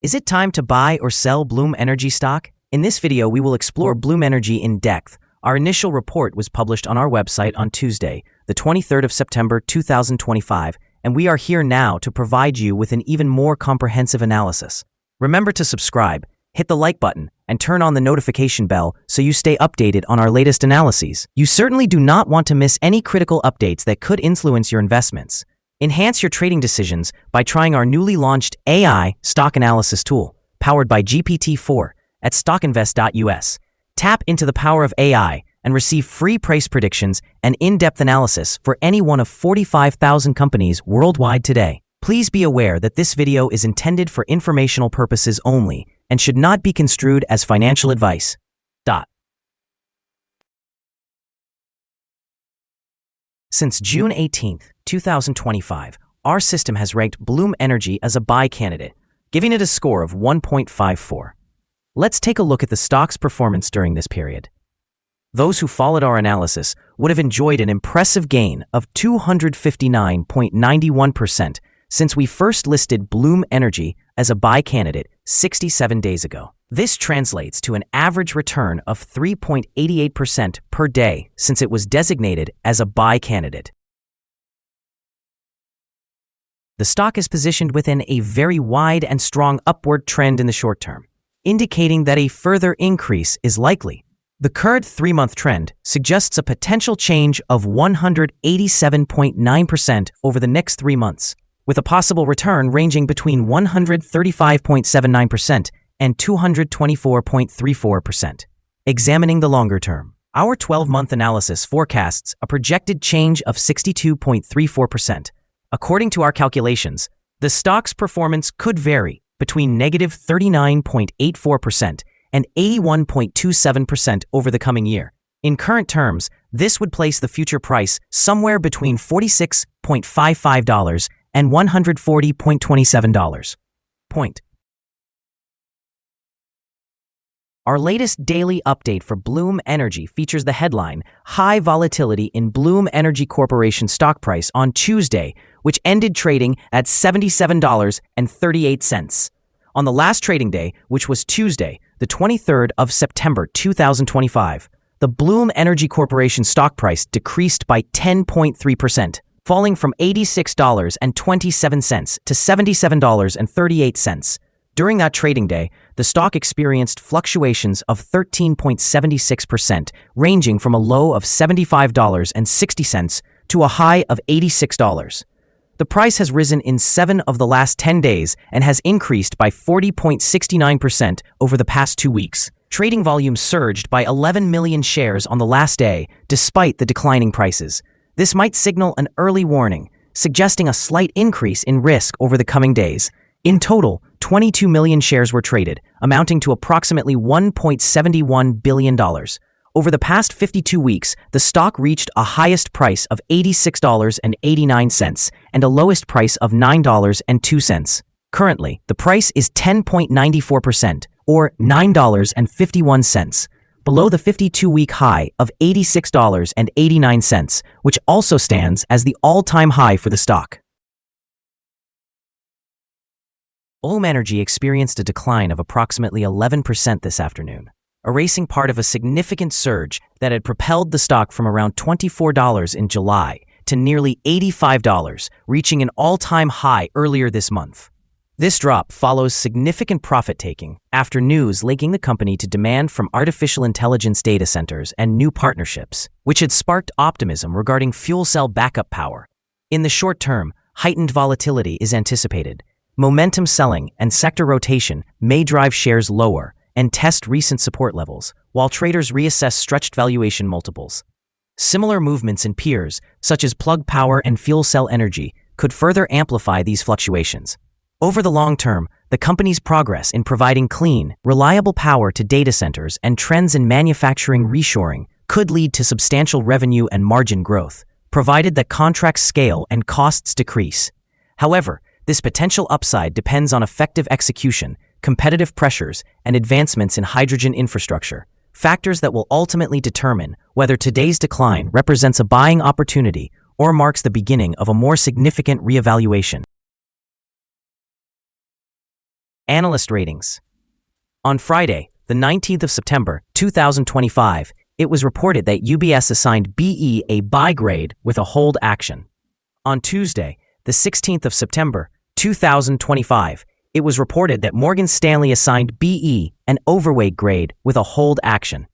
Is it time to buy or sell Bloom Energy stock? In this video, we will explore Bloom Energy in depth. Our initial report was published on our website on Tuesday, the 23rd of September 2025, and we are here now to provide you with an even more comprehensive analysis. Remember to subscribe, hit the like button, and turn on the notification bell so you stay updated on our latest analyses. You certainly do not want to miss any critical updates that could influence your investments. Enhance your trading decisions by trying our newly launched AI stock analysis tool, powered by GPT-4 at StockInvest.us. Tap into the power of AI and receive free price predictions and in-depth analysis for any one of 45,000 companies worldwide today. Please be aware that this video is intended for informational purposes only and should not be construed as financial advice. Since June 18, 2025, our system has ranked Bloom Energy as a buy candidate, giving it a score of 1.54. Let's take a look at the stock's performance during this period. Those who followed our analysis would have enjoyed an impressive gain of 259.91% since we first listed Bloom Energy as a buy candidate 67 days ago. This translates to an average return of 3.88% per day since it was designated as a buy candidate. The stock is positioned within a very wide and strong upward trend in the short term, indicating that a further increase is likely. The current 3-month trend suggests a potential change of 187.9% over the next 3 months, with a possible return ranging between 135.79% and 224.34%. Examining the longer term, our 12-month analysis forecasts a projected change of 62.34%. According to our calculations, the stock's performance could vary between negative 39.84% and 81.27% over the coming year. In current terms, this would place the future price somewhere between $46.55 and $140.27. Our latest daily update for Bloom Energy features the headline, High Volatility in Bloom Energy Corporation Stock Price on Tuesday, which ended trading at $77.38. On the last trading day, which was Tuesday, the 23rd of September 2025, the Bloom Energy Corporation stock price decreased by 10.3%, falling from $86.27 to $77.38. During that trading day, the stock experienced fluctuations of 13.76%, ranging from a low of $75.60 to a high of $86. The price has risen in 7 of the last 10 days and has increased by 40.69% over the past 2 weeks. Trading volume surged by 11 million shares on the last day, despite the declining prices. This might signal an early warning, suggesting a slight increase in risk over the coming days. In total, 22 million shares were traded, amounting to approximately $1.71 billion. Over the past 52 weeks, the stock reached a highest price of $86.89 and a lowest price of $9.02. Currently, the price is 10.94%, or $9.51, below the 52-week high of $86.89, which also stands as the all-time high for the stock. Bloom Energy experienced a decline of approximately 11% this afternoon, erasing part of a significant surge that had propelled the stock from around $24 in July to nearly $85, reaching an all-time high earlier this month. This drop follows significant profit-taking after news linking the company to demand from artificial intelligence data centers and new partnerships, which had sparked optimism regarding fuel cell backup power. In the short term, heightened volatility is anticipated. Momentum selling and sector rotation may drive shares lower and test recent support levels, while traders reassess stretched valuation multiples. Similar movements in peers, such as Plug Power and Fuel Cell Energy, could further amplify these fluctuations. Over the long term, the company's progress in providing clean, reliable power to data centers and trends in manufacturing reshoring could lead to substantial revenue and margin growth, provided that contracts scale and costs decrease. However, this potential upside depends on effective execution, competitive pressures, and advancements in hydrogen infrastructure, factors that will ultimately determine whether today's decline represents a buying opportunity or marks the beginning of a more significant reevaluation. Analyst ratings. On Friday, the 19th of September, 2025, it was reported that UBS assigned BE a buy grade with a hold action. On Tuesday, the 16th of September, 2025, it was reported that Morgan Stanley assigned BE an overweight grade with a hold action.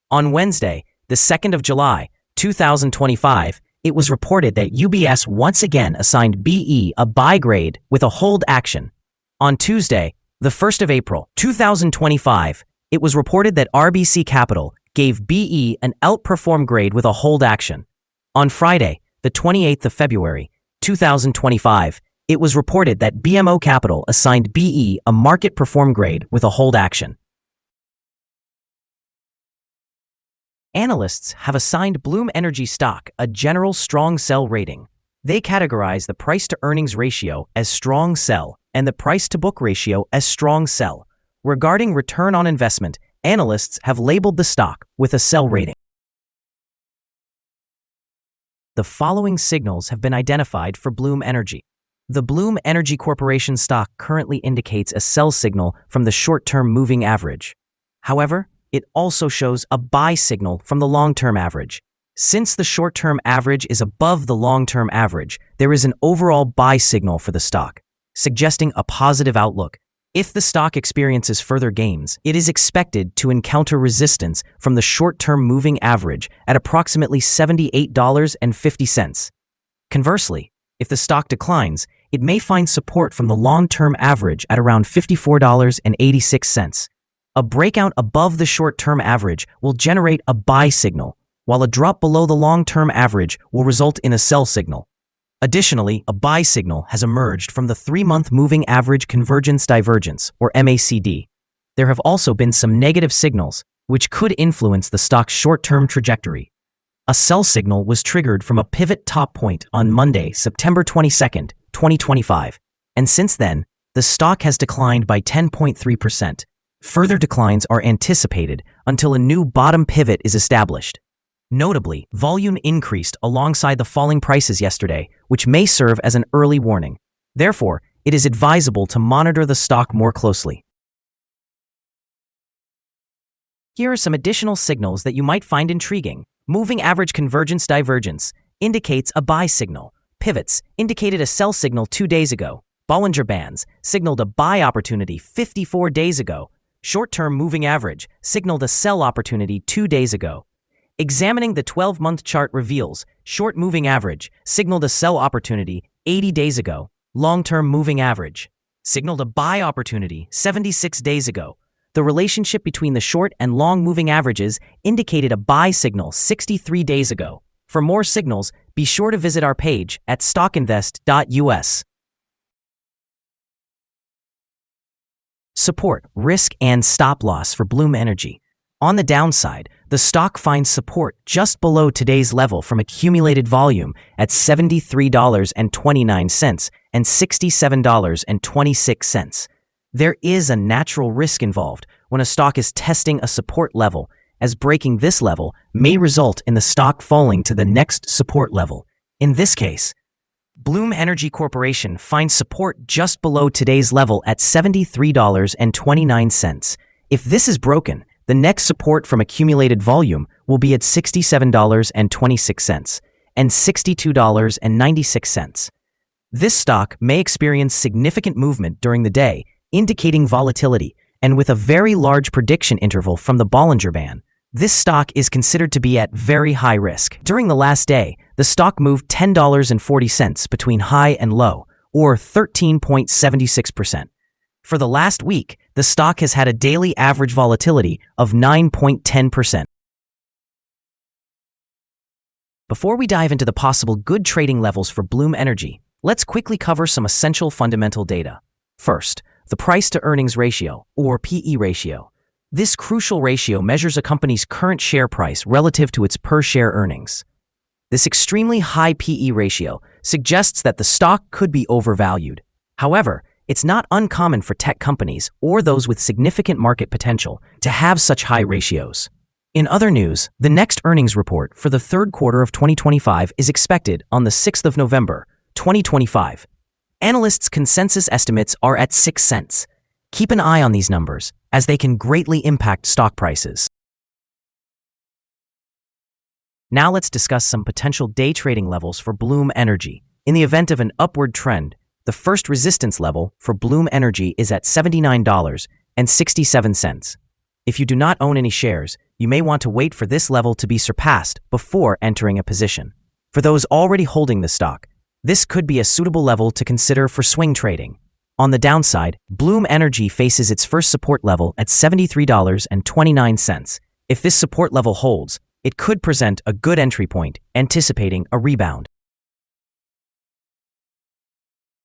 On Wednesday, the 2nd of July, 2025, it was reported that UBS once again assigned BE a buy grade with a hold action. On Tuesday, the 1st of April, 2025, it was reported that RBC Capital gave BE an outperform grade with a hold action. On Friday, the 28th of February, 2025, it was reported that BMO Capital assigned BE a market perform grade with a hold action. Analysts have assigned Bloom Energy stock a general strong sell rating. They categorize the price-to-earnings ratio as strong sell and the price-to-book ratio as strong sell. Regarding return on investment, analysts have labeled the stock with a sell rating. The following signals have been identified for Bloom Energy. The Bloom Energy Corporation stock currently indicates a sell signal from the short-term moving average. However, it also shows a buy signal from the long-term average. Since the short-term average is above the long-term average, there is an overall buy signal for the stock, suggesting a positive outlook. If the stock experiences further gains, it is expected to encounter resistance from the short-term moving average at approximately $78.50. Conversely, if the stock declines, it may find support from the long-term average at around $54.86. A breakout above the short-term average will generate a buy signal, while a drop below the long-term average will result in a sell signal. Additionally, a buy signal has emerged from the 3-month moving average convergence divergence, or MACD. There have also been some negative signals, which could influence the stock's short-term trajectory. A sell signal was triggered from a pivot top point on Monday, September 22, 2025, and since then, the stock has declined by 10.3%. Further declines are anticipated until a new bottom pivot is established. Notably, volume increased alongside the falling prices yesterday, which may serve as an early warning. Therefore, it is advisable to monitor the stock more closely. Here are some additional signals that you might find intriguing. Moving average convergence divergence indicates a buy signal. Pivots indicated a sell signal 2 days ago. Bollinger Bands signaled a buy opportunity 54 days ago. Short-term moving average signaled a sell opportunity 2 days ago. Examining the 12-month chart reveals short moving average signaled a sell opportunity 80 days ago. Long-term moving average signaled a buy opportunity 76 days ago. The relationship between the short and long moving averages indicated a buy signal 63 days ago. For more signals, be sure to visit our page at StockInvest.us. Support, risk, and stop loss for Bloom Energy. On the downside, the stock finds support just below today's level from accumulated volume at $73.29 and $67.26. There is a natural risk involved when a stock is testing a support level, as breaking this level may result in the stock falling to the next support level. In this case, Bloom Energy Corporation finds support just below today's level at $73.29. If this is broken, the next support from accumulated volume will be at $67.26 and $62.96. This stock may experience significant movement during the day, indicating volatility, and with a very large prediction interval from the Bollinger Band. This stock is considered to be at very high risk. During the last day, the stock moved $10.40 between high and low, or 13.76%. For the last week, the stock has had a daily average volatility of 9.10%. Before we dive into the possible good trading levels for Bloom Energy, let's quickly cover some essential fundamental data. First, the price-to-earnings ratio, or PE ratio. This crucial ratio measures a company's current share price relative to its per-share earnings. This extremely high PE ratio suggests that the stock could be overvalued. However, it's not uncommon for tech companies or those with significant market potential to have such high ratios. In other news, the next earnings report for the third quarter of 2025 is expected on the 6th of November, 2025. Analysts' consensus estimates are at 6 cents. Keep an eye on these numbers, as they can greatly impact stock prices. Now let's discuss some potential day trading levels for Bloom Energy. In the event of an upward trend, the first resistance level for Bloom Energy is at $79.67. If you do not own any shares, you may want to wait for this level to be surpassed before entering a position. For those already holding the stock, this could be a suitable level to consider for swing trading. On the downside, Bloom Energy faces its first support level at $73.29. If this support level holds, it could present a good entry point, anticipating a rebound.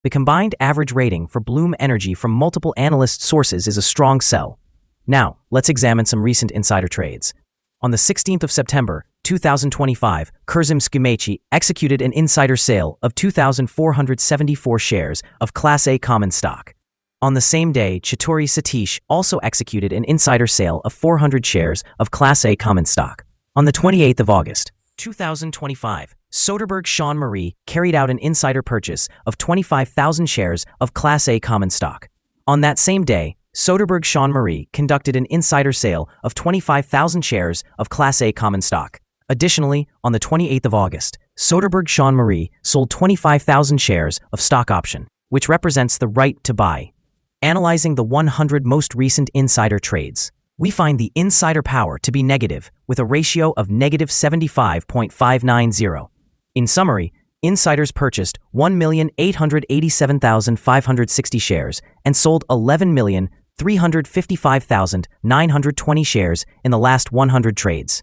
The combined average rating for Bloom Energy from multiple analyst sources is a strong sell. Now, let's examine some recent insider trades. On the 16th of September, 2025, Kurzem Skumechi executed an insider sale of 2,474 shares of Class A common stock. On the same day, Chituri Satish also executed an insider sale of 400 shares of Class A common stock. On the 28th of August, 2025, Soderberg Sean Marie carried out an insider purchase of 25,000 shares of Class A common stock. On that same day, Soderberg Sean Marie conducted an insider sale of 25,000 shares of Class A common stock. Additionally, on the 28th of August, Soderberg Sean Marie sold 25,000 shares of stock option, which represents the right to buy. Analyzing the 100 most recent insider trades, we find the insider power to be negative, with a ratio of negative 75.590. In summary, insiders purchased 1,887,560 shares and sold 11,355,920 shares in the last 100 trades.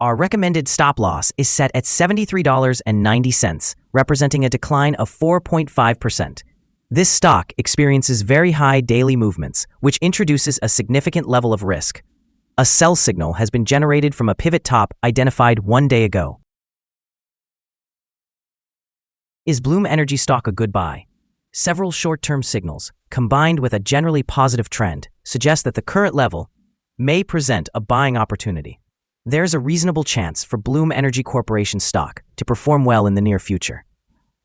Our recommended stop loss is set at $73.90, representing a decline of 4.5%. This stock experiences very high daily movements, which introduces a significant level of risk. A sell signal has been generated from a pivot top identified 1 day ago. Is Bloom Energy stock a good buy? Several short-term signals, combined with a generally positive trend, suggest that the current level may present a buying opportunity. There's a reasonable chance for Bloom Energy Corporation stock to perform well in the near future.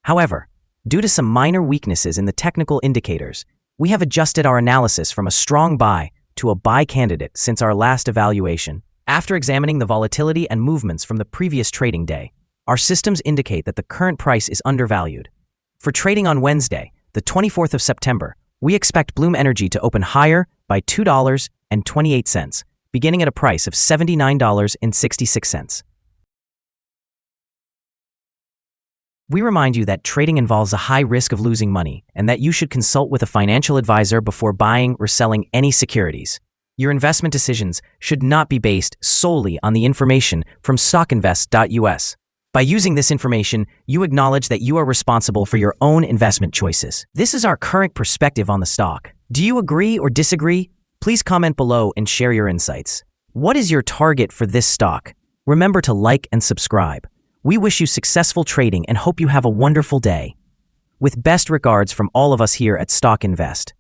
However, due to some minor weaknesses in the technical indicators, we have adjusted our analysis from a strong buy to a buy candidate since our last evaluation. After examining the volatility and movements from the previous trading day, our systems indicate that the current price is undervalued. For trading on Wednesday, the 24th of September, we expect Bloom Energy to open higher by $2.28, beginning at a price of $79.66. We remind you that trading involves a high risk of losing money and that you should consult with a financial advisor before buying or selling any securities. Your investment decisions should not be based solely on the information from StockInvest.us. By using this information, you acknowledge that you are responsible for your own investment choices. This is our current perspective on the stock. Do you agree or disagree? Please comment below and share your insights. What is your target for this stock? Remember to like and subscribe. We wish you successful trading and hope you have a wonderful day. With best regards from all of us here at Stock Invest.